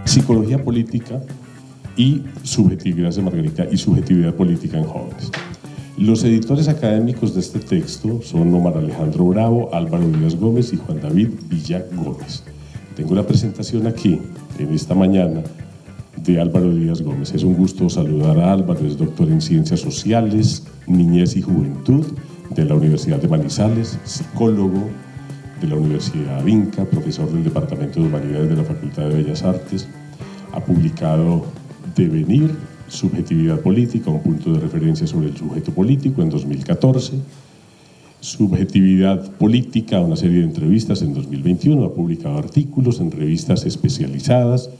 Psicología política y subjetividad de Margarita y subjetividad política en jóvenes. Los editores académicos de este texto son Omar Alejandro Bravo, Álvaro Díaz Gómez y Juan David Villa Gómez. Tengo la presentación aquí, en esta mañana, de Álvaro Díaz Gómez. Es un gusto saludar a Álvaro, es doctor en Ciencias Sociales, Niñez y Juventud de la Universidad de Manizales, psicólogo de la Universidad Vinca, profesor del Departamento de Humanidades de la Facultad de Bellas Artes. Ha publicado Devenir, Subjetividad Política, un punto de referencia sobre el sujeto político en 2014. Subjetividad Política, una serie de entrevistas en 2021. Ha publicado artículos en revistas especializadas,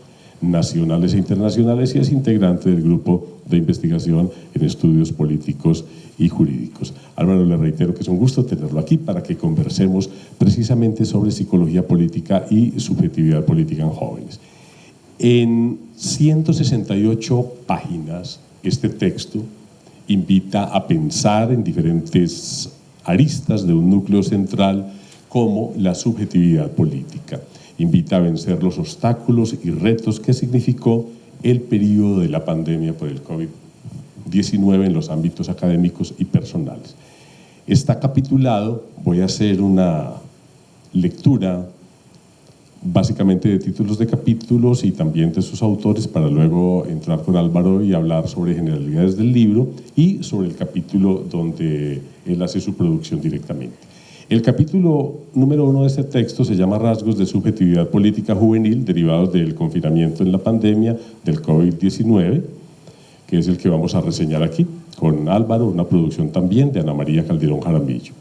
nacionales e internacionales, y es integrante del grupo de investigación en estudios políticos y jurídicos. Álvaro, le reitero que es un gusto tenerlo aquí para que conversemos precisamente sobre psicología política y subjetividad política en jóvenes. En 168 páginas, este texto invita a pensar en diferentes aristas de un núcleo central como la subjetividad política. Invita a vencer los obstáculos y retos que significó el periodo de la pandemia por el COVID-19 en los ámbitos académicos y personales. Está capitulado, voy a hacer una lectura básicamente de títulos de capítulos y también de sus autores, para luego entrar con Álvaro y hablar sobre generalidades del libro y sobre el capítulo donde él hace su producción directamente. El capítulo número 1 de este texto se llama Rasgos de subjetividad política juvenil derivados del confinamiento en la pandemia del COVID-19, que es el que vamos a reseñar aquí con Álvaro, una producción también de Ana María Calderón Jaramillo.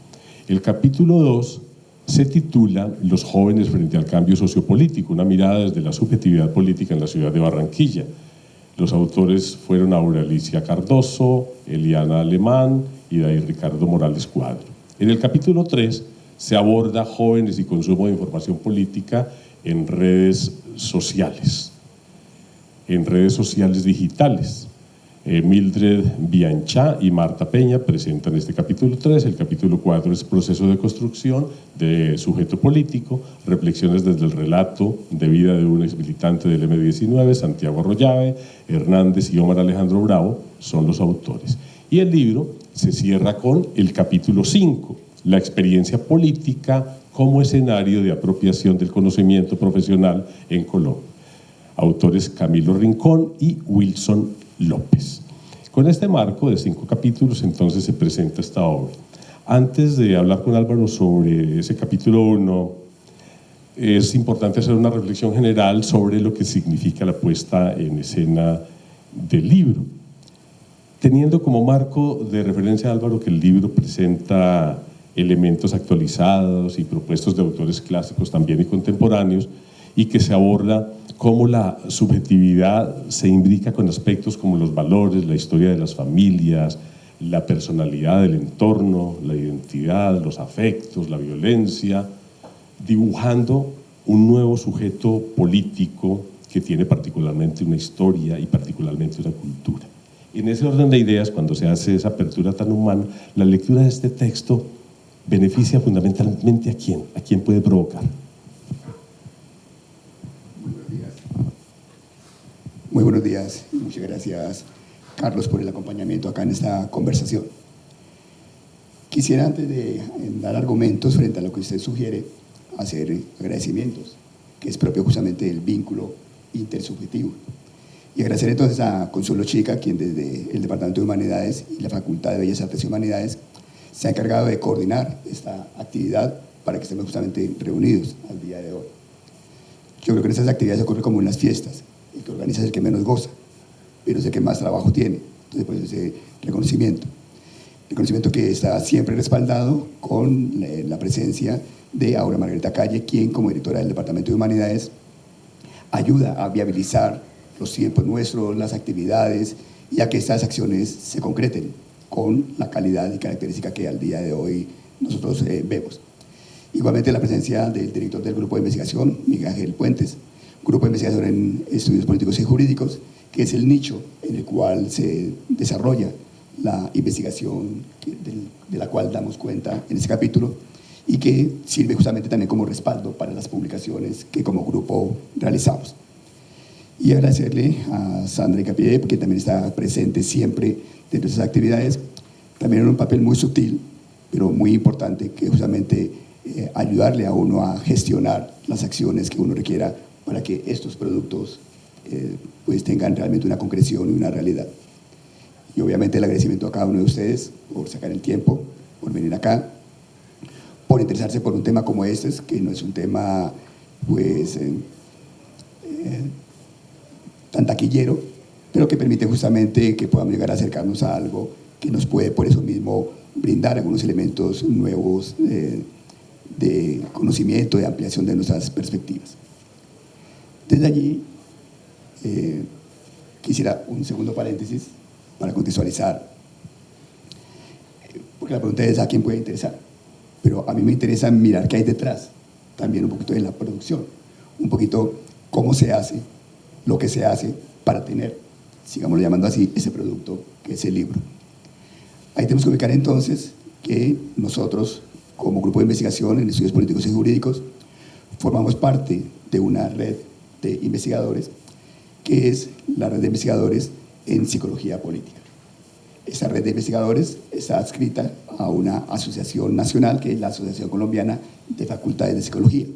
El capítulo 2 se titula Los jóvenes frente al cambio sociopolítico, una mirada desde la subjetividad política en la ciudad de Barranquilla. Los autores fueron Aura Alicia Cardoso, Eliana Alemán y David Ricardo Morales Cuadro. En el capítulo 3 se aborda jóvenes y consumo de información política en redes sociales digitales. Mildred Bianchá y Marta Peña presentan este capítulo 3, el capítulo 4 es proceso de construcción de sujeto político, reflexiones desde el relato de vida de un exmilitante del M19, Santiago Arroyave, Hernández y Omar Alejandro Bravo son los autores. Y el libro se cierra con el capítulo 5, la experiencia política como escenario de apropiación del conocimiento profesional en Colombia. Autores Camilo Rincón y Wilson López. Con este marco de 5 capítulos, entonces se presenta esta obra. Antes de hablar con Álvaro sobre ese capítulo 1, es importante hacer una reflexión general sobre lo que significa la puesta en escena del libro. Teniendo como marco de referencia, Álvaro, que el libro presenta elementos actualizados y propuestos de autores clásicos también y contemporáneos, y que se aborda cómo la subjetividad se imbrica con aspectos como los valores, la historia de las familias, la personalidad del entorno, la identidad, los afectos, la violencia, dibujando un nuevo sujeto político que tiene particularmente una historia y particularmente una cultura. En ese orden de ideas, cuando se hace esa apertura tan humana, la lectura de este texto beneficia fundamentalmente ¿a quién puede provocar? Muy buenos días y muchas gracias, Carlos, por el acompañamiento acá en esta conversación. Quisiera, antes de dar argumentos frente a lo que usted sugiere, hacer agradecimientos, que es propio justamente del vínculo intersubjetivo. Y agradecer entonces a Consuelo Chica, quien desde el Departamento de Humanidades y la Facultad de Bellas Artes y Humanidades se ha encargado de coordinar esta actividad para que estemos justamente reunidos al día de hoy. Yo creo que en estas actividades ocurre como en las fiestas. El que organiza es el que menos goza, pero es el que más trabajo tiene. Entonces, pues ese reconocimiento que está siempre respaldado con la presencia de Aura Margarita Calle, quien como directora del Departamento de Humanidades ayuda a viabilizar los tiempos nuestros, las actividades, y a que estas acciones se concreten con la calidad y característica que al día de hoy nosotros vemos. Igualmente la presencia del director del Grupo de Investigación, Miguel Ángel Puentes, grupo de investigación en estudios políticos y jurídicos, que es el nicho en el cual se desarrolla la investigación de la cual damos cuenta en este capítulo y que sirve justamente también como respaldo para las publicaciones que como grupo realizamos. Y agradecerle a Sandra Incapié, que también está presente siempre dentro de esas actividades, también en un papel muy sutil, pero muy importante, que justamente ayudarle a uno a gestionar las acciones que uno requiera para que estos productos pues tengan realmente una concreción y una realidad. Y obviamente el agradecimiento a cada uno de ustedes por sacar el tiempo, por venir acá, por interesarse por un tema como este, que no es un tema pues tan taquillero, pero que permite justamente que podamos llegar a acercarnos a algo que nos puede por eso mismo brindar algunos elementos nuevos de conocimiento, de ampliación de nuestras perspectivas. Desde allí, quisiera un segundo paréntesis para contextualizar, porque la pregunta es a quién puede interesar, pero a mí me interesa mirar qué hay detrás, también un poquito de la producción, un poquito cómo se hace, lo que se hace para tener, sigámoslo llamando así, ese producto que es el libro. Ahí tenemos que ubicar entonces que nosotros, como grupo de investigación en estudios políticos y jurídicos, formamos parte de una red de investigadores, que es la red de investigadores en psicología política. Esa red de investigadores está adscrita a una asociación nacional, que es la Asociación Colombiana de Facultades de Psicología.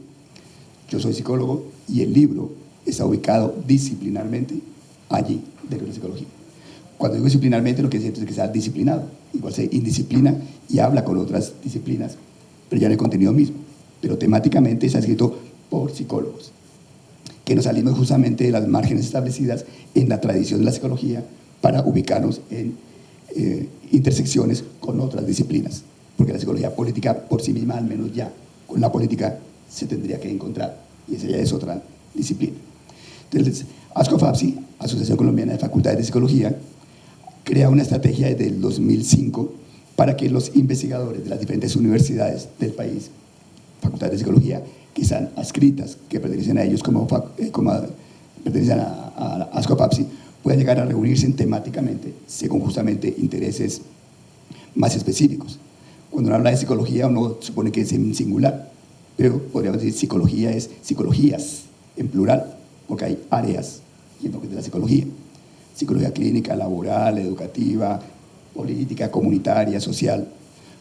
Yo soy psicólogo y el libro está ubicado disciplinarmente allí, dentro de la psicología. Cuando digo disciplinarmente, lo que siento es que sea disciplinado. Igual se indisciplina y habla con otras disciplinas, pero ya en el contenido mismo. Pero temáticamente está escrito por psicólogos, que nos salimos justamente de las márgenes establecidas en la tradición de la psicología para ubicarnos en intersecciones con otras disciplinas. Porque la psicología política por sí misma, al menos ya con la política, se tendría que encontrar. Y esa ya es otra disciplina. Entonces, ASCOFAPSI, Asociación Colombiana de Facultades de Psicología, crea una estrategia desde el 2005 para que los investigadores de las diferentes universidades del país, facultades de psicología, que están adscritas, que pertenecen a ellos como pertenecen a ASCOFAPSI, puedan llegar a reunirse temáticamente según justamente intereses más específicos. Cuando uno habla de psicología, uno supone que es en singular, pero podríamos decir psicología es psicologías en plural, porque hay áreas y enfoques de la psicología. Psicología clínica, laboral, educativa, política, comunitaria, social,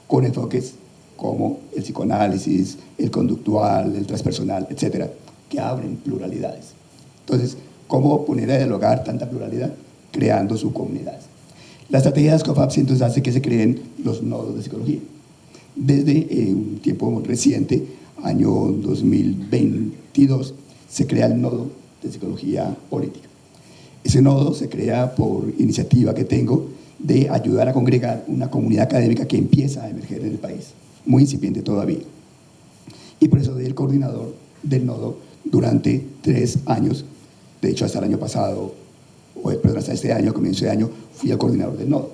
con enfoques como el psicoanálisis, el conductual, el transpersonal, etcétera, que abren pluralidades. Entonces, ¿cómo poner a dialogar tanta pluralidad? Creando subcomunidades. La estrategia de ASCOFAPSI entonces hace que se creen los nodos de psicología. Desde un tiempo reciente, año 2022, se crea el nodo de psicología política. Ese nodo se crea por iniciativa que tengo de ayudar a congregar una comunidad académica que empieza a emerger en el país, muy incipiente todavía. Y por eso soy el coordinador del nodo durante 3 años. De hecho, hasta el año pasado, perdón, hasta este año, a comienzo de año, fui el coordinador del nodo.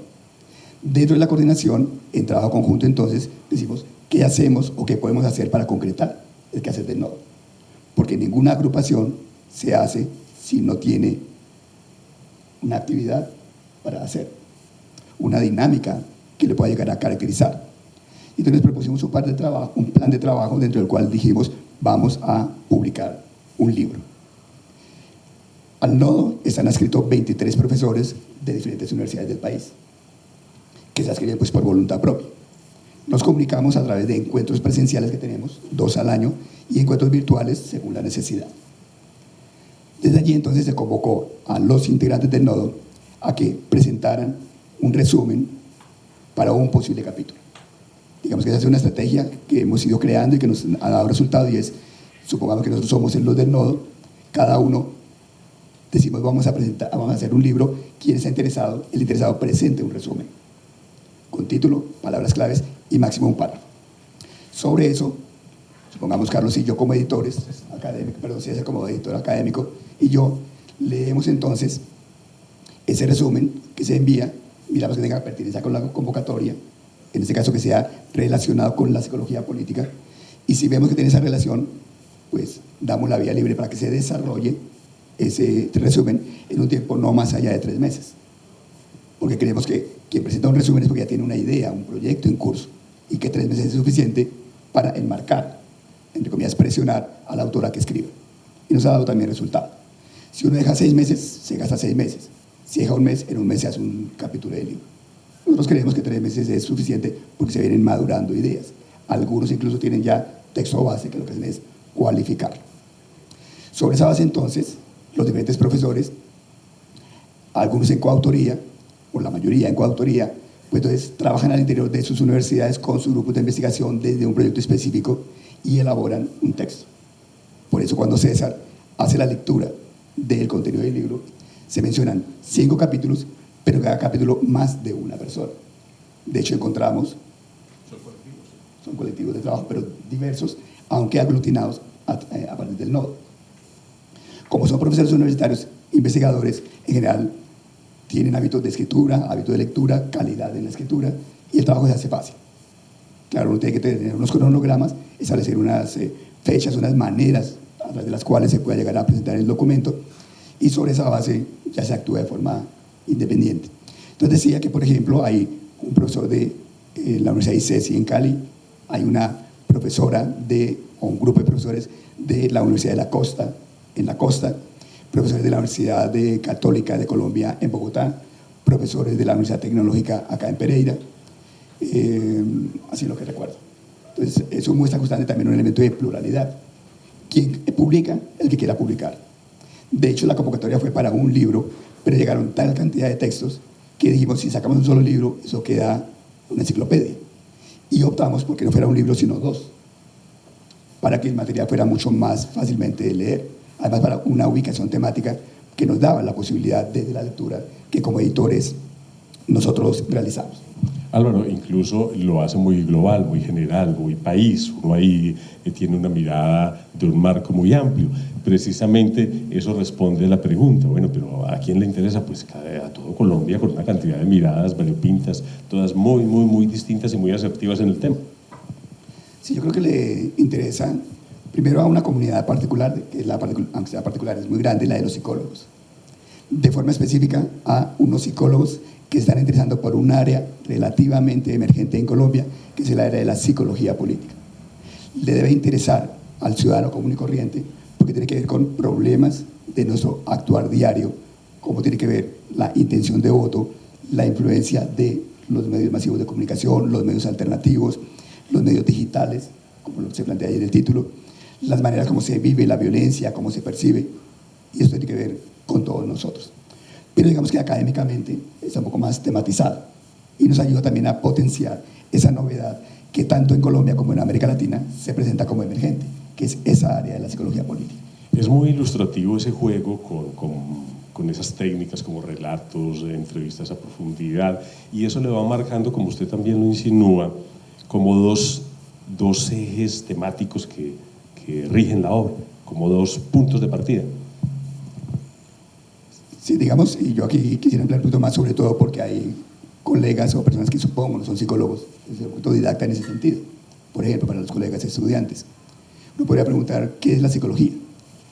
Dentro de la coordinación, en trabajo conjunto, entonces, decimos qué hacemos o qué podemos hacer para concretar el quehacer del nodo. Porque ninguna agrupación se hace si no tiene una actividad para hacer, una dinámica que le pueda llegar a caracterizar. Entonces propusimos un plan de trabajo dentro del cual dijimos, vamos a publicar un libro. Al nodo están adscritos 23 profesores de diferentes universidades del país, que se adscriben pues por voluntad propia. Nos comunicamos a través de encuentros presenciales que tenemos, 2 al año, y encuentros virtuales según la necesidad. Desde allí entonces se convocó a los integrantes del nodo a que presentaran un resumen para un posible capítulo. Digamos que esa es una estrategia que hemos ido creando y que nos ha dado resultado, y es, supongamos que nosotros somos los del nodo, cada uno decimos vamos a hacer un libro, quien está interesado, el interesado presente un resumen, con título, palabras claves y máximo un párrafo. Sobre eso, supongamos Carlos y yo como editores académicos, perdón, si es como editor académico, y yo leemos entonces ese resumen que se envía, miramos que tenga pertinencia con la convocatoria, en este caso que sea relacionado con la psicología política, y si vemos que tiene esa relación, pues damos la vía libre para que se desarrolle ese resumen en un tiempo no más allá de 3 meses. Porque creemos que quien presenta un resumen es porque ya tiene una idea, un proyecto en curso, y que 3 meses es suficiente para enmarcar, entre comillas, presionar a la autora que escriba. Y nos ha dado también resultado. Si uno deja 6 meses, se gasta 6 meses. Si deja un mes, en un mes se hace un capítulo del libro. Nosotros creemos que 3 meses es suficiente porque se vienen madurando ideas. Algunos incluso tienen ya texto base, que lo que hacen es cualificarlo. Sobre esa base, entonces, los diferentes profesores, algunos en coautoría, o la mayoría en coautoría, pues entonces trabajan al interior de sus universidades con sus grupos de investigación desde un proyecto específico y elaboran un texto. Por eso cuando César hace la lectura del contenido del libro, se mencionan 5 capítulos, pero cada capítulo más de una persona. De hecho, encontramos... Son colectivos de trabajo, pero diversos, aunque aglutinados a partir del nodo. Como son profesores universitarios, investigadores, en general tienen hábitos de escritura, hábitos de lectura, calidad en la escritura, y el trabajo se hace fácil. Claro, uno tiene que tener unos cronogramas, establecer unas fechas, unas maneras a través de las cuales se pueda llegar a presentar el documento, y sobre esa base ya se actúa de forma independiente. Entonces decía que, por ejemplo, hay un profesor de la Universidad ICESI en Cali, hay una profesora o un grupo de profesores de la Universidad de la Costa, en la costa, profesores de la Universidad Católica de Colombia en Bogotá, profesores de la Universidad Tecnológica acá en Pereira, así lo que recuerdo. Entonces, eso muestra justamente también un elemento de pluralidad. ¿Quién publica? El que quiera publicar. De hecho, la convocatoria fue para un libro, pero llegaron tal cantidad de textos que dijimos, si sacamos un solo libro, eso queda una enciclopedia. Y optamos porque no fuera un libro, sino 2, para que el material fuera mucho más fácilmente de leer. Además, para una ubicación temática que nos daba la posibilidad desde la lectura que como editores nosotros realizamos. Álvaro, incluso lo hace muy global, muy general, muy país. Uno ahí tiene una mirada de un marco muy amplio. Precisamente eso responde a la pregunta, bueno, pero ¿a quién le interesa? Pues a todo Colombia, con una cantidad de miradas variopintas, todas muy, muy, muy distintas y muy asertivas en el tema. Sí, yo creo que le interesa primero a una comunidad particular, que es aunque sea particular, es muy grande, la de los psicólogos. De forma específica a unos psicólogos que están interesando por un área relativamente emergente en Colombia, que es el área de la psicología política. Le debe interesar al ciudadano común y corriente, porque tiene que ver con problemas de nuestro actuar diario, como tiene que ver la intención de voto, la influencia de los medios masivos de comunicación, los medios alternativos, los medios digitales, como lo que se plantea ahí en el título, las maneras como se vive la violencia, cómo se percibe, y esto tiene que ver con todos nosotros. Pero digamos que académicamente está un poco más tematizado y nos ayuda también a potenciar esa novedad que tanto en Colombia como en América Latina se presenta como emergente, que es esa área de la psicología política. Es muy ilustrativo ese juego con esas técnicas como relatos, entrevistas a profundidad, y eso le va marcando, como usted también lo insinúa, como dos ejes temáticos que rigen la obra, como 2 puntos de partida. Sí, digamos, y yo aquí quisiera hablar un poquito más, sobre todo porque hay colegas o personas que supongo no son psicólogos, es un autodidacta en ese sentido. Por ejemplo, para los colegas estudiantes, uno podría preguntar ¿qué es la psicología?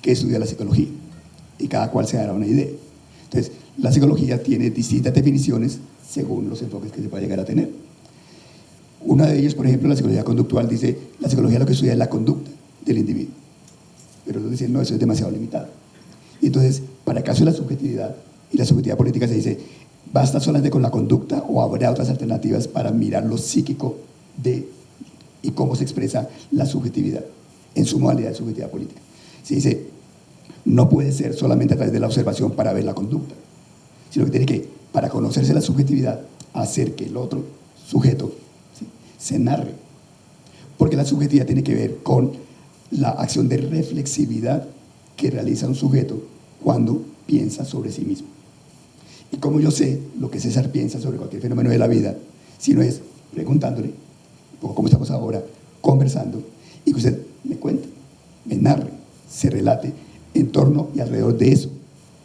¿Qué estudia la psicología? Y cada cual se dará una idea. Entonces, la psicología tiene distintas definiciones según los enfoques que se pueda llegar a tener. Una de ellas, por ejemplo, la psicología conductual dice, la psicología lo que estudia es la conducta del individuo. Pero ellos dicen, no, eso es demasiado limitado. Y entonces, para el caso de la subjetividad y la subjetividad política se dice, ¿basta solamente con la conducta o habrá otras alternativas para mirar lo psíquico y cómo se expresa la subjetividad en su modalidad de subjetividad política? Se dice, no puede ser solamente a través de la observación para ver la conducta, sino que tiene que, para conocerse la subjetividad, hacer que el otro sujeto, ¿sí?, se narre. Porque la subjetividad tiene que ver con la acción de reflexividad que realiza un sujeto cuando piensa sobre sí mismo. Y como yo sé lo que César piensa sobre cualquier fenómeno de la vida, si no es preguntándole, un poco como estamos ahora, conversando, y que usted me cuente, me narre, se relate en torno y alrededor de eso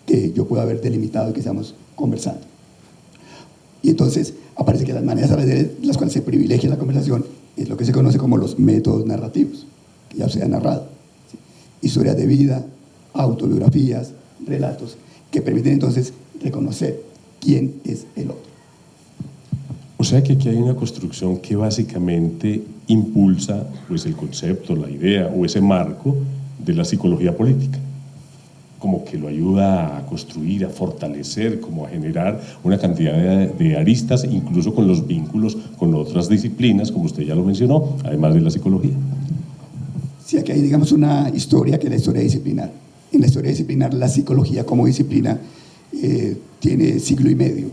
que yo puedo haber delimitado y que estamos conversando. Y entonces aparece que las maneras a través de las cuales se privilegia la conversación es lo que se conoce como los métodos narrativos, que ya se ha narrado, ¿sí?, historias de vida, autobiografías, relatos, que permiten entonces reconocer quién es el otro. O sea que aquí hay una construcción que básicamente impulsa pues, el concepto, la idea o ese marco de la psicología política, como que lo ayuda a construir, a fortalecer, como a generar una cantidad de aristas, incluso con los vínculos con otras disciplinas, como usted ya lo mencionó, además de la psicología. Sí, aquí hay, digamos, una historia que es la historia disciplinar. En la historia disciplinar, la psicología como disciplina tiene siglo y medio,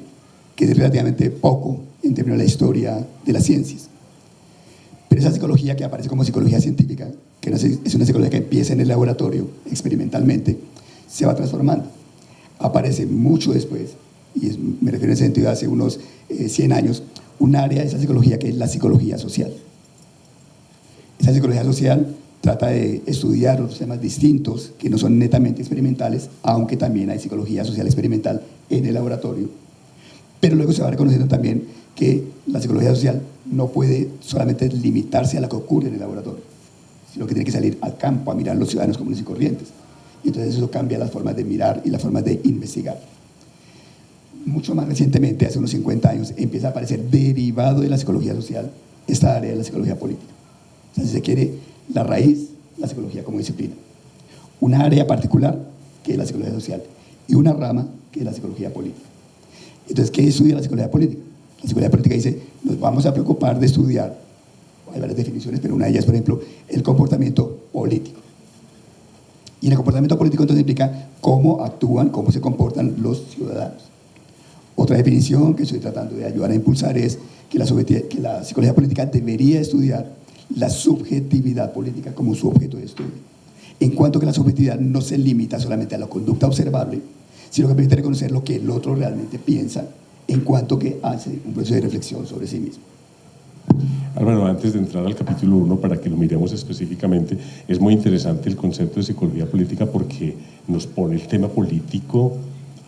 que es relativamente poco en términos de la historia de las ciencias. Pero esa psicología que aparece como psicología científica, que es una psicología que empieza en el laboratorio experimentalmente, se va transformando. Aparece mucho después, y me refiero en ese sentido hace unos 100 años, un área de esa psicología que es la psicología social. Esa psicología social trata de estudiar los temas distintos que no son netamente experimentales, aunque también hay psicología social experimental en el laboratorio. Pero luego se va reconociendo también que la psicología social no puede solamente limitarse a lo que ocurre en el laboratorio, sino que tiene que salir al campo a mirar a los ciudadanos comunes y corrientes. Y entonces eso cambia las formas de mirar y las formas de investigar. Mucho más recientemente, hace unos 50 años, empieza a aparecer derivado de la psicología social esta área de la psicología política. O sea, si se quiere, la raíz, la psicología como disciplina. Una área particular, que es la psicología social, y una rama, que es la psicología política. Entonces, ¿qué estudia la psicología política? La psicología política dice, nos vamos a preocupar de estudiar, hay varias definiciones, pero una de ellas, por ejemplo, el comportamiento político. Y en el comportamiento político entonces implica cómo actúan, cómo se comportan los ciudadanos. Otra definición que estoy tratando de ayudar a impulsar es que la psicología política debería estudiar la subjetividad política como su objeto de estudio. En cuanto que la subjetividad no se limita solamente a la conducta observable, sino que permite reconocer lo que el otro realmente piensa en cuanto que hace un proceso de reflexión sobre sí mismo. Álvaro, antes de entrar al capítulo 1, para que lo miremos específicamente, es muy interesante el concepto de psicología política porque nos pone el tema político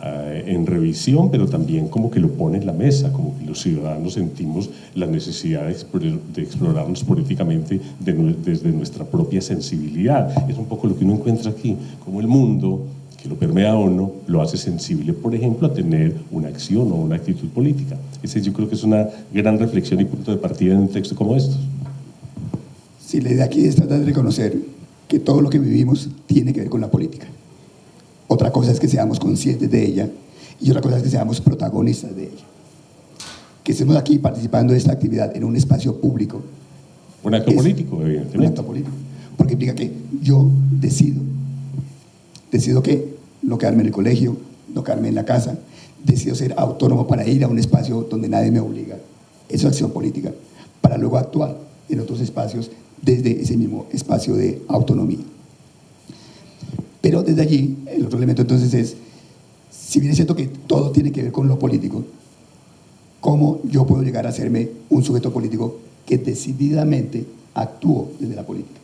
en revisión, pero también como que lo pone en la mesa, como que los ciudadanos sentimos la necesidad de explorarnos políticamente desde nuestra propia sensibilidad. Es un poco lo que uno encuentra aquí, como el mundo que lo permea o no, lo hace sensible, por ejemplo, a tener una acción o una actitud política. Ese yo creo que es una gran reflexión y punto de partida en un texto como estos. Sí, la idea aquí es tratar de reconocer que todo lo que vivimos tiene que ver con la política. Otra cosa es que seamos conscientes de ella y otra cosa es que seamos protagonistas de ella. Que estemos aquí participando de esta actividad en un espacio público. Un acto político, evidentemente. Un acto político, porque implica que yo decido que no quedarme en el colegio, no quedarme en la casa, decido ser autónomo para ir a un espacio donde nadie me obliga. Eso es acción política, para luego actuar en otros espacios desde ese mismo espacio de autonomía. Pero desde allí, el otro elemento entonces es, si bien es cierto que todo tiene que ver con lo político, ¿cómo yo puedo llegar a hacerme un sujeto político que decididamente actúo desde la política?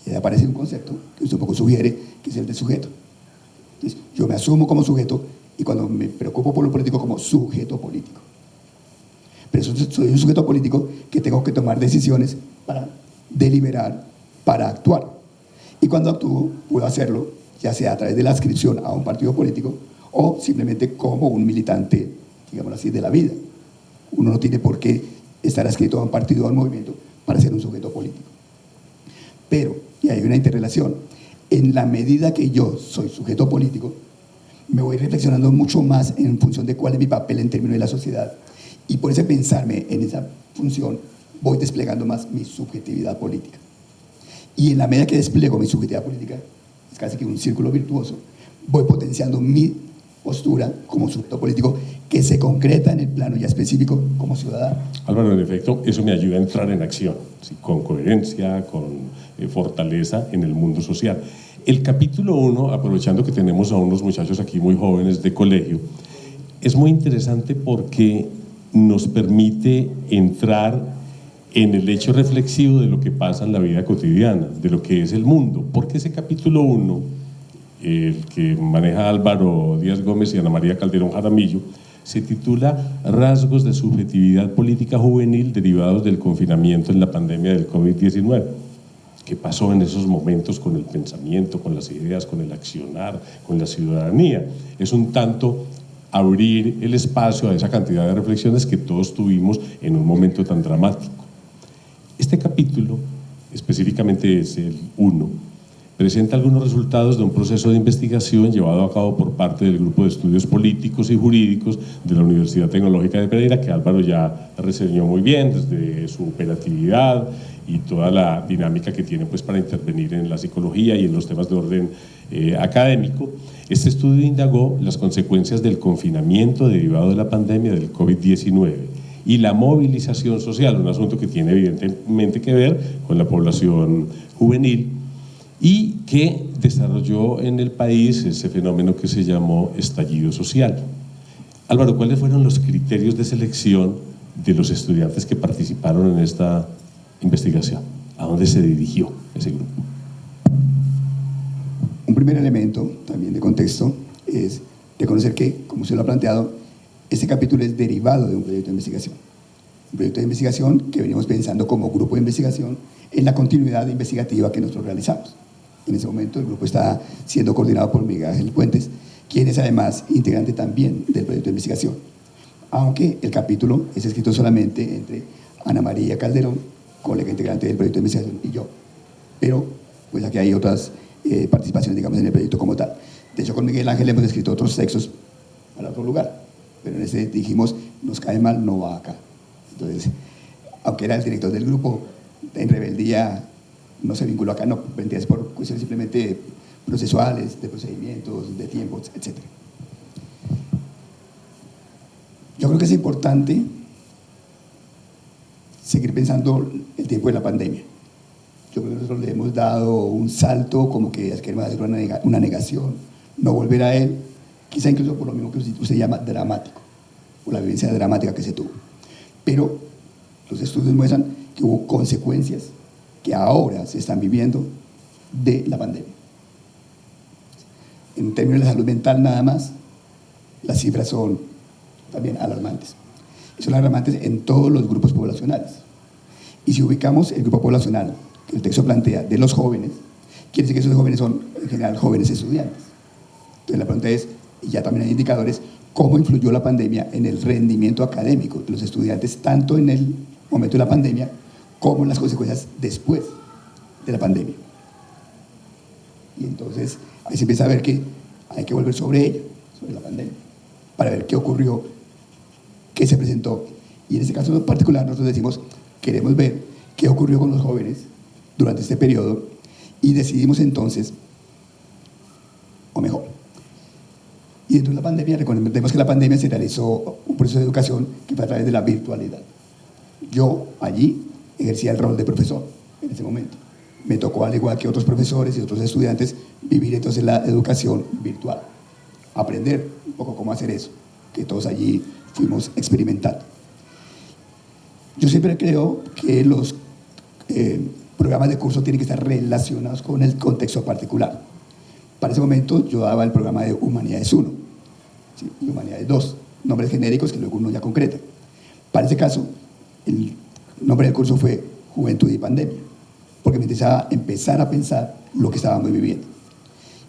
Y ahí aparece un concepto que usted un poco sugiere, que es el de sujeto. Entonces, yo me asumo como sujeto y cuando me preocupo por lo político como sujeto político. Pero soy un sujeto político que tengo que tomar decisiones para deliberar, para actuar. Y cuando actúo, puedo hacerlo, ya sea a través de la adscripción a un partido político o simplemente como un militante, digámoslo así, de la vida. Uno no tiene por qué estar adscrito a un partido o a un movimiento para ser un sujeto político. Pero, y hay una interrelación, en la medida que yo soy sujeto político, me voy reflexionando mucho más en función de cuál es mi papel en términos de la sociedad. Y por ese pensarme en esa función, voy desplegando más mi subjetividad política. Y en la medida que despliego mi subjetividad política, es casi que un círculo virtuoso, voy potenciando mi postura como sujeto político que se concreta en el plano ya específico como ciudadano. Álvaro, en efecto, eso me ayuda a entrar en acción, ¿sí? Con coherencia, con fortaleza en el mundo social. El capítulo 1, aprovechando que tenemos a unos muchachos aquí muy jóvenes de colegio, es muy interesante porque nos permite entrar en el hecho reflexivo de lo que pasa en la vida cotidiana, de lo que es el mundo, porque ese capítulo 1, el que maneja Álvaro Díaz Gómez y Ana María Calderón Jaramillo, se titula Rasgos de subjetividad política juvenil derivados del confinamiento en la pandemia del COVID-19. qué pasó en esos momentos con el pensamiento, con las ideas, con el accionar, con la ciudadanía. Es un tanto abrir el espacio a esa cantidad de reflexiones que todos tuvimos en un momento tan dramático. Este capítulo, específicamente es el 1, presenta algunos resultados de un proceso de investigación llevado a cabo por parte del Grupo de Estudios Políticos y Jurídicos de la Universidad Tecnológica de Pereira, que Álvaro ya reseñó muy bien desde su operatividad y toda la dinámica que tiene pues, para intervenir en la psicología y en los temas de orden académico. Este estudio indagó las consecuencias del confinamiento derivado de la pandemia del COVID-19 y la movilización social, un asunto que tiene evidentemente que ver con la población juvenil y que desarrolló en el país ese fenómeno que se llamó estallido social. Álvaro, ¿cuáles fueron los criterios de selección de los estudiantes que participaron en esta investigación? ¿A dónde se dirigió ese grupo? Un primer elemento también de contexto es reconocer que, como se lo ha planteado, este capítulo es derivado de un proyecto de investigación. Un proyecto de investigación que venimos pensando como grupo de investigación en la continuidad investigativa que nosotros realizamos. En ese momento el grupo está siendo coordinado por Miguel Ángel Puentes, quien es además integrante también del proyecto de investigación. Aunque el capítulo es escrito solamente entre Ana María Calderón, colega integrante del proyecto de investigación, y yo. Pero pues aquí hay otras participaciones, digamos, en el proyecto como tal. De hecho, con Miguel Ángel hemos escrito otros textos para otro lugar, pero en ese dijimos, nos cae mal, no va acá. Entonces, aunque era el director del grupo, en rebeldía no se vinculó acá, no, mentiras, por cuestiones simplemente procesuales, de procedimientos, de tiempos, etc. Yo creo que es importante seguir pensando el tiempo de la pandemia. Yo creo que nosotros le hemos dado un salto, como que queremos hacer una negación, no volver a él, quizá incluso por lo mismo que usted llama dramático, por la vivencia dramática que se tuvo. Pero los estudios muestran que hubo consecuencias que ahora se están viviendo de la pandemia. En términos de salud mental nada más, las cifras son también alarmantes. Y son alarmantes en todos los grupos poblacionales. Y si ubicamos el grupo poblacional que el texto plantea de los jóvenes, quiere decir que esos jóvenes son en general jóvenes estudiantes. Entonces la pregunta es, y ya también hay indicadores, ¿cómo influyó la pandemia en el rendimiento académico de los estudiantes, tanto en el momento de la pandemia como en las consecuencias después de la pandemia? Y entonces ahí se empieza a ver que hay que volver sobre ella, sobre la pandemia, para ver qué ocurrió, qué se presentó. Y en este caso en particular nosotros decimos, queremos ver qué ocurrió con los jóvenes durante este periodo y decidimos entonces, o mejor, y dentro de la pandemia, recordemos que la pandemia se realizó un proceso de educación que fue a través de la virtualidad. Yo allí ejercía el rol de profesor en ese momento. Me tocó, al igual que otros profesores y otros estudiantes, vivir entonces la educación virtual, aprender un poco cómo hacer eso, que todos allí fuimos experimentando. Yo siempre creo que los programas de curso tienen que estar relacionados con el contexto particular. Para ese momento yo daba el programa de Humanidades 1, ¿sí? Y Humanidades 2, nombres genéricos que luego uno ya concreta. Para ese caso, el nombre del curso fue Juventud y Pandemia, porque me interesaba empezar a pensar lo que estábamos viviendo.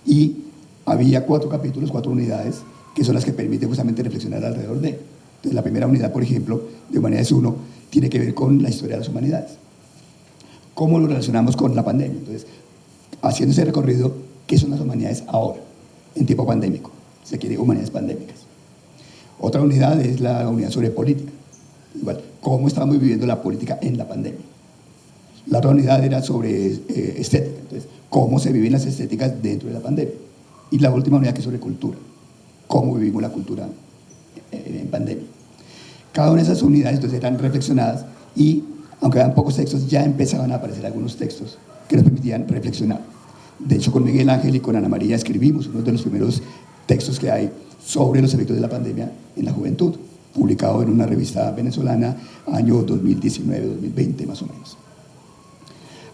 Y había 4 capítulos, 4 unidades, que son las que permiten justamente reflexionar alrededor de. Entonces, la primera unidad, por ejemplo, de Humanidades 1, tiene que ver con la historia de las humanidades. ¿Cómo lo relacionamos con la pandemia? Entonces, haciendo ese recorrido, ¿qué son las humanidades ahora, en tiempo pandémico? Se quiere humanidades pandémicas. Otra unidad es la unidad sobre política. Igual, ¿cómo estamos viviendo la política en la pandemia? La otra unidad era sobre estética. Entonces, ¿cómo se viven las estéticas dentro de la pandemia? Y la última unidad que es sobre cultura. ¿Cómo vivimos la cultura en pandemia? Cada una de esas unidades entonces eran reflexionadas y, aunque eran pocos textos, ya empezaban a aparecer algunos textos que nos permitían reflexionar. De hecho, con Miguel Ángel y con Ana María escribimos uno de los primeros textos que hay sobre los efectos de la pandemia en la juventud, publicado en una revista venezolana año 2019-2020 más o menos.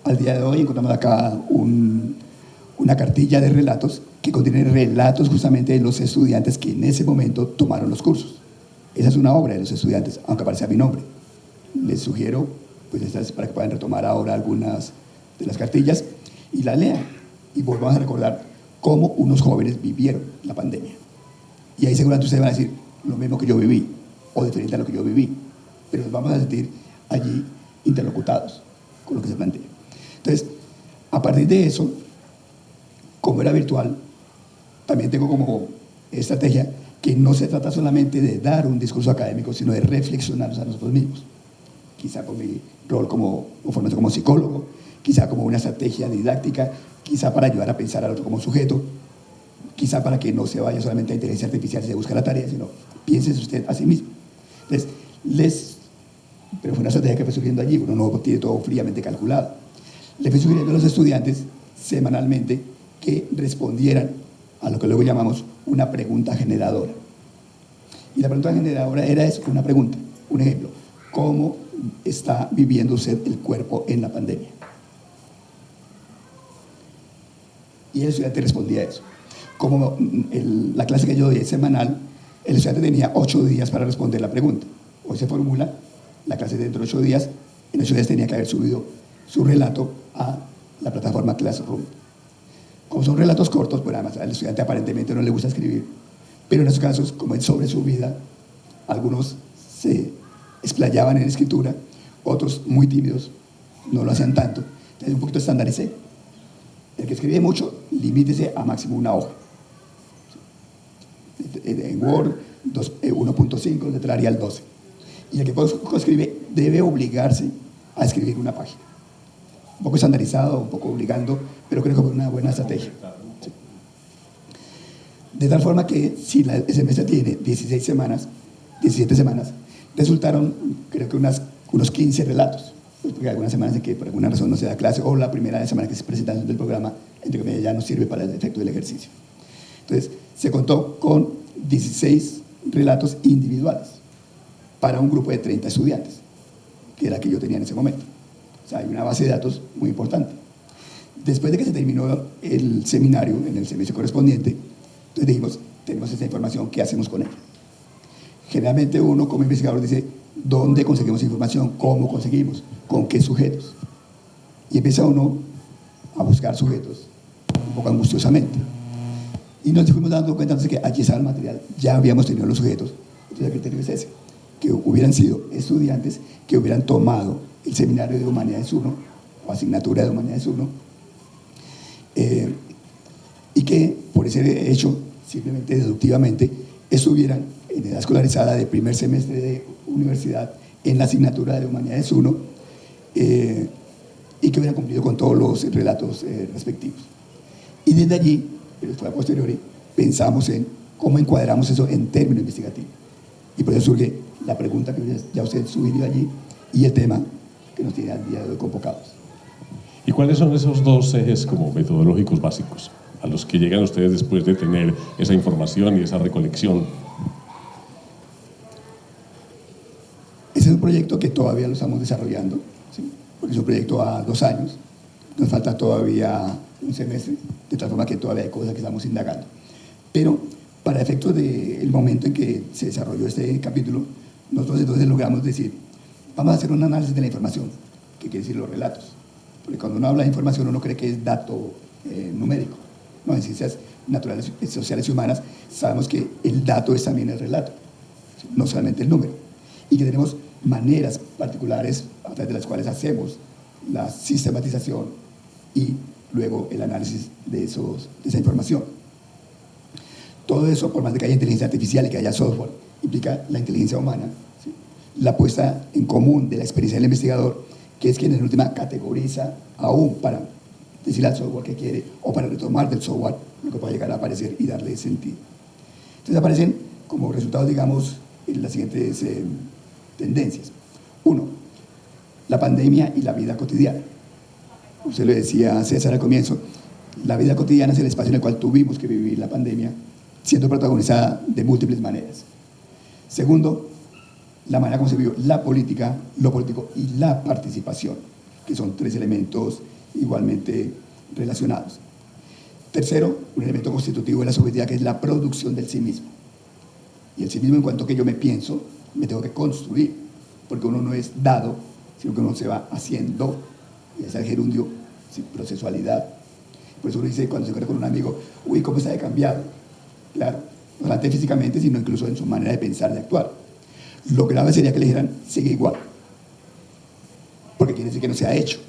Al día de hoy encontramos acá una cartilla de relatos que contiene relatos justamente de los estudiantes que en ese momento tomaron los cursos. Esa es una obra de los estudiantes, aunque aparece a mi nombre. Les sugiero, pues, para que puedan retomar ahora algunas de las cartillas y las lean. Y volvamos a recordar cómo unos jóvenes vivieron la pandemia. Y ahí seguramente ustedes van a decir lo mismo que yo viví, o diferente a lo que yo viví, pero nos vamos a sentir allí interlocutados con lo que se plantea. Entonces, a partir de eso, como era virtual, también tengo como estrategia que no se trata solamente de dar un discurso académico, sino de reflexionarnos a nosotros mismos. Quizá por mi rol como formación como psicólogo, quizá como una estrategia didáctica, quizá para ayudar a pensar al otro como sujeto, quizá para que no se vaya solamente a inteligencia artificial y se busca la tarea, sino piense usted a sí mismo. Entonces, pero fue una estrategia que fue surgiendo allí, uno no tiene todo fríamente calculado. Le fui sugiriendo a los estudiantes semanalmente que respondieran a lo que luego llamamos una pregunta generadora. Y la pregunta generadora era eso, una pregunta, un ejemplo: ¿cómo está viviendo usted el cuerpo en la pandemia? Y el estudiante respondía eso. Como la clase que yo di semanal, el estudiante tenía 8 días para responder la pregunta. Hoy se formula la clase dentro de 8 días, en 8 días tenía que haber subido su relato a la plataforma Classroom. Como son relatos cortos, pues además al estudiante aparentemente no le gusta escribir, pero en esos casos, como es sobre su vida, algunos se explayaban en escritura, otros muy tímidos, no lo hacían tanto. Entonces un poquito estandaricé. El que escribe mucho, limítese a máximo una hoja. En Word 1.5 letraría al 12. Y el que poco escribe debe obligarse a escribir una página. Un poco estandarizado, un poco obligando, pero creo que es una buena estrategia. Sí. De tal forma que si el semestre tiene 16 semanas, 17 semanas, resultaron creo que unos 15 relatos. Pues porque hay algunas semanas en que por alguna razón no se da clase, o la primera semana que se presenta del programa, entre que ya no sirve para el efecto del ejercicio. Entonces, se contó con 16 relatos individuales para un grupo de 30 estudiantes, que era la que yo tenía en ese momento. O sea, hay una base de datos muy importante. Después de que se terminó el seminario, en el semestre correspondiente, entonces dijimos, tenemos esta información, ¿qué hacemos con ella? Generalmente uno como investigador dice, ¿dónde conseguimos información? ¿Cómo conseguimos? ¿Con qué sujetos? Y empieza uno a buscar sujetos, un poco angustiosamente. Y nos fuimos dando cuenta entonces que allí estaba el material, ya habíamos tenido los sujetos. Entonces el criterio es ese, que hubieran sido estudiantes que hubieran tomado el seminario de Humanidades 1 o asignatura de Humanidades 1 y que por ese hecho, simplemente deductivamente, estuvieran en edad escolarizada de primer semestre de universidad en la asignatura de Humanidades 1 y que hubieran cumplido con todos los relatos respectivos. Y desde allí, pero fue a posteriori, pensamos en cómo encuadramos eso en términos investigativos. Y por eso surge la pregunta que ya usted sugirió allí y el tema que nos tiene al día de hoy convocados. ¿Y cuáles son esos dos ejes como metodológicos básicos a los que llegan ustedes después de tener esa información y esa recolección? Ese es un proyecto que todavía lo estamos desarrollando, ¿sí? Porque es un proyecto a 2 años, nos falta todavía un semestre, de tal forma que todavía hay cosas que estamos indagando. Pero para efectos del momento en que se desarrolló este capítulo, nosotros entonces logramos decir, vamos a hacer un análisis de la información, que quiere decir los relatos. Porque cuando uno habla de información uno cree que es dato numérico. No, en ciencias naturales, sociales y humanas sabemos que el dato es también el relato, no solamente el número. Y que tenemos maneras particulares a través de las cuales hacemos la sistematización y luego el análisis de esa información. Todo eso, por más de que haya inteligencia artificial y que haya software, implica la inteligencia humana, ¿sí? La puesta en común de la experiencia del investigador, que es quien en última categoriza aún para decir al software que quiere o para retomar del software lo que pueda llegar a aparecer y darle sentido. Entonces aparecen como resultados, digamos, en las siguientes tendencias. 1, la pandemia y la vida cotidiana. Usted lo decía César al comienzo, la vida cotidiana es el espacio en el cual tuvimos que vivir la pandemia, siendo protagonizada de múltiples maneras. Segundo, la manera como se vivió la política, lo político y la participación, que son 3 elementos igualmente relacionados. Tercero, un elemento constitutivo de la subjetividad, que es la producción del sí mismo. Y el sí mismo, en cuanto que yo me pienso, me tengo que construir, porque uno no es dado, sino que uno se va haciendo, y ese es el gerundio ¿sí? Procesualidad. Por eso uno dice, cuando se encuentra con un amigo, uy, ¿cómo está de cambiado? Claro, no solamente físicamente, sino incluso en su manera de pensar, de actuar. Lo grave sería que le dijeran, sigue igual, porque quiere decir que no se ha hecho.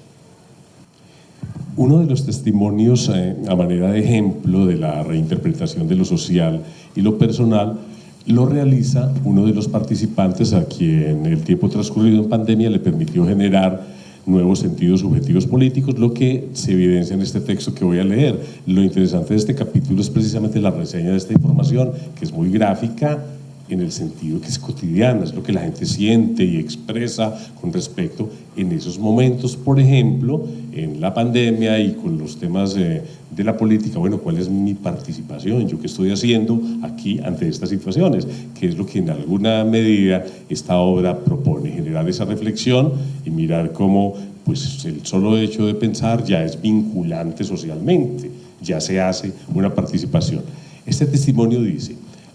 Uno de los testimonios a manera de ejemplo de la reinterpretación de lo social y lo personal lo realiza uno de los participantes a quien el tiempo transcurrido en pandemia le permitió generar nuevos sentidos subjetivos políticos, lo que se evidencia en este texto que voy a leer. Lo interesante de este capítulo es precisamente la reseña de esta información, que es muy gráfica en el sentido que es cotidiana, es lo que la gente siente y expresa con respecto en esos momentos, por ejemplo, en la pandemia y con los temas de la política. Bueno, ¿cuál es mi participación? ¿Yo qué estoy haciendo aquí ante estas situaciones? ¿Qué es lo que en alguna medida esta obra propone? Generar esa reflexión y mirar cómo pues, el solo hecho de pensar ya es vinculante socialmente, ya se hace una participación. Este testimonio dice: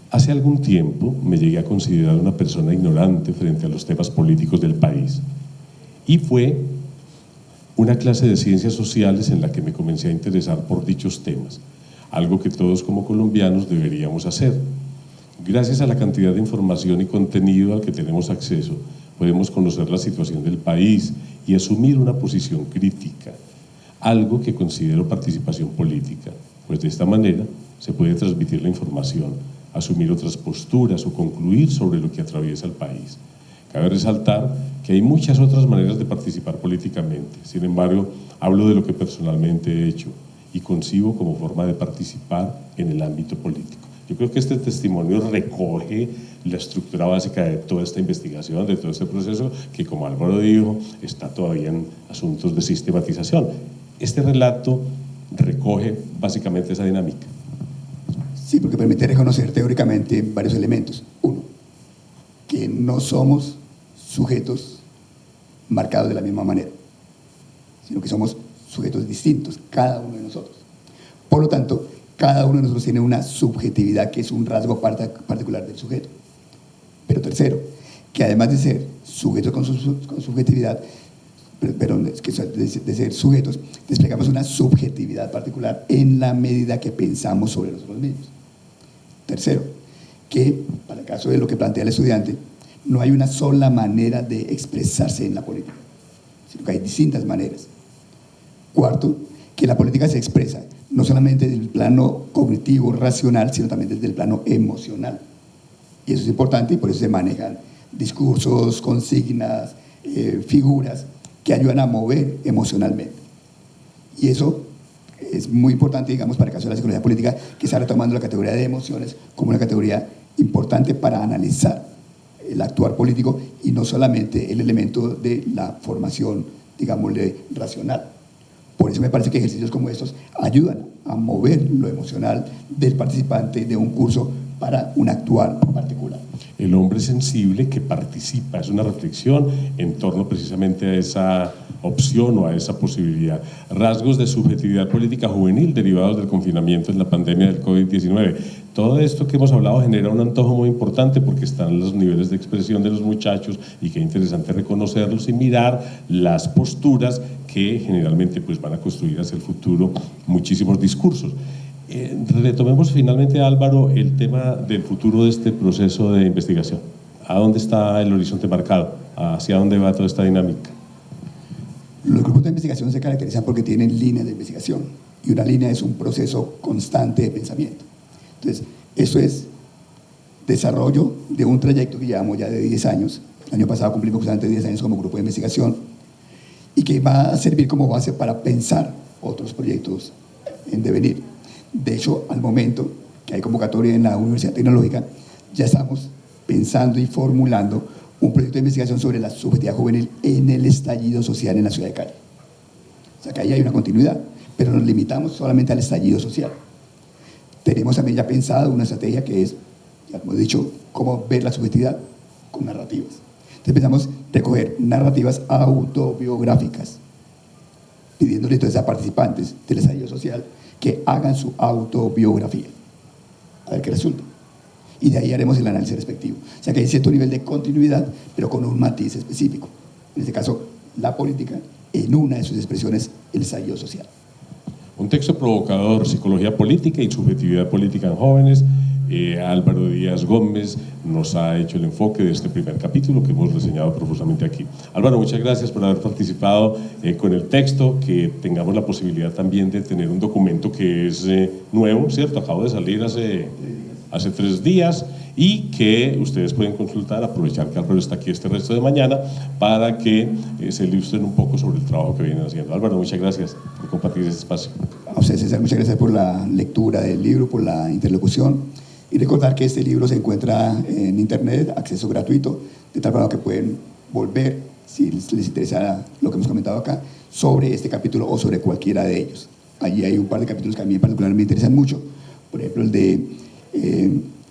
hace algún tiempo me llegué a considerar una persona ignorante frente a los temas políticos del país, y fue una clase de ciencias sociales en la que me comencé a interesar por dichos temas, algo que todos como colombianos deberíamos hacer. Gracias a la cantidad de información y contenido al que tenemos acceso, podemos conocer la situación del país y asumir una posición crítica, algo que considero participación política, pues de esta manera se puede transmitir la información, asumir otras posturas o concluir sobre lo que atraviesa el país. Cabe resaltar que hay muchas otras maneras de participar políticamente. Sin embargo, hablo de lo que personalmente he hecho y concibo como forma de participar en el ámbito político. Yo creo que este testimonio recoge la estructura básica de toda esta investigación, de todo este proceso, que, como Álvaro dijo, está todavía en asuntos de sistematización. Este relato recoge básicamente esa dinámica. Sí, porque permite reconocer teóricamente varios elementos. Uno, que no somos sujetos marcados de la misma manera, sino que somos sujetos distintos, cada uno de nosotros. Por lo tanto, cada uno de nosotros tiene una subjetividad que es un rasgo particular del sujeto. Pero tercero, que además de ser sujetos con subjetividad, de ser sujetos, desplegamos una subjetividad particular en la medida que pensamos sobre nosotros mismos. Tercero, que para el caso de lo que plantea el estudiante, no hay una sola manera de expresarse en la política, sino que hay distintas maneras. Cuarto, que la política se expresa no solamente desde el plano cognitivo, racional, sino también desde el plano emocional. Y eso es importante y por eso se manejan discursos, consignas, figuras que ayudan a mover emocionalmente. Y eso es muy importante, digamos, para el caso de la psicología política, que está retomando la categoría de emociones como una categoría importante para analizar el actuar político y no solamente el elemento de la formación, digámosle, racional. Por eso me parece que ejercicios como estos ayudan a mover lo emocional del participante de un curso para un actuar particular. El hombre sensible que participa, es una reflexión en torno precisamente a esa opción o a esa posibilidad. Rasgos de subjetividad política juvenil derivados del confinamiento en la pandemia del COVID-19. Todo esto que hemos hablado genera un antojo muy importante porque están los niveles de expresión de los muchachos y qué interesante reconocerlos y mirar las posturas que generalmente pues, van a construir hacia el futuro muchísimos discursos. Retomemos finalmente, Álvaro, el tema del futuro de este proceso de investigación. ¿A dónde está el horizonte marcado? ¿Hacia dónde va toda esta dinámica? Los grupos de investigación se caracterizan porque tienen líneas de investigación y una línea es un proceso constante de pensamiento. Entonces, eso es desarrollo de un trayecto que llevamos ya de 10 años. El año pasado cumplimos justamente 10 años como grupo de investigación y que va a servir como base para pensar otros proyectos en devenir. De hecho, al momento que hay convocatoria en la Universidad Tecnológica, ya estamos pensando y formulando un proyecto de investigación sobre la subjetividad juvenil en el estallido social en la ciudad de Cali. O sea que ahí hay una continuidad, pero nos limitamos solamente al estallido social. Tenemos también ya pensado una estrategia que es, ya hemos dicho, cómo ver la subjetividad con narrativas. Entonces pensamos recoger narrativas autobiográficas, pidiéndole entonces a participantes del estallido social que hagan su autobiografía, a ver qué resulta. Y de ahí haremos el análisis respectivo. O sea que hay cierto nivel de continuidad, pero con un matiz específico. En este caso, la política en una de sus expresiones, el estallido social. Un texto provocador, psicología política y subjetividad política en jóvenes. Álvaro Díaz Gómez nos ha hecho el enfoque de este primer capítulo que hemos reseñado profusamente aquí. Álvaro, muchas gracias por haber participado con el texto, que tengamos la posibilidad también de tener un documento que es nuevo, ¿cierto? Acabo de salir hace 3 días, y que ustedes pueden consultar, aprovechar que Álvaro está aquí este resto de mañana para que se ilustren un poco sobre el trabajo que vienen haciendo. Álvaro, muchas gracias por compartir este espacio. A usted, César, muchas gracias por la lectura del libro, por la interlocución, y recordar que este libro se encuentra en internet, acceso gratuito, de tal forma que pueden volver, si les interesa lo que hemos comentado acá, sobre este capítulo o sobre cualquiera de ellos. Allí hay un par de capítulos que a mí en particular me interesan mucho, por ejemplo el de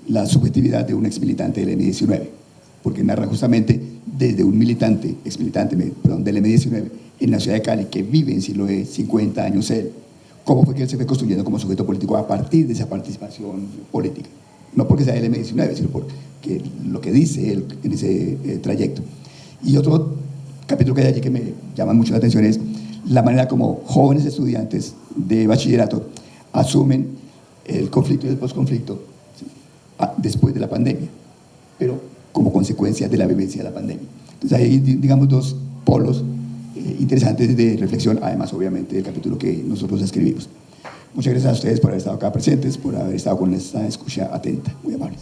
la subjetividad de un exmilitante del M-19, porque narra justamente desde un militante, del M-19 en la ciudad de Cali, que vive en siglo de 50 años él, cómo fue que él se fue construyendo como sujeto político a partir de esa participación política. No porque sea del M-19, sino porque lo que dice él en ese trayecto. Y otro capítulo que hay allí que me llama mucho la atención es la manera como jóvenes estudiantes de bachillerato asumen el conflicto y el posconflicto después de la pandemia, pero como consecuencia de la vivencia de la pandemia. Entonces hay, digamos, 2 polos interesantes de reflexión, además obviamente del capítulo que nosotros escribimos. Muchas gracias a ustedes por haber estado acá presentes, por haber estado con esta escucha atenta. Muy amables.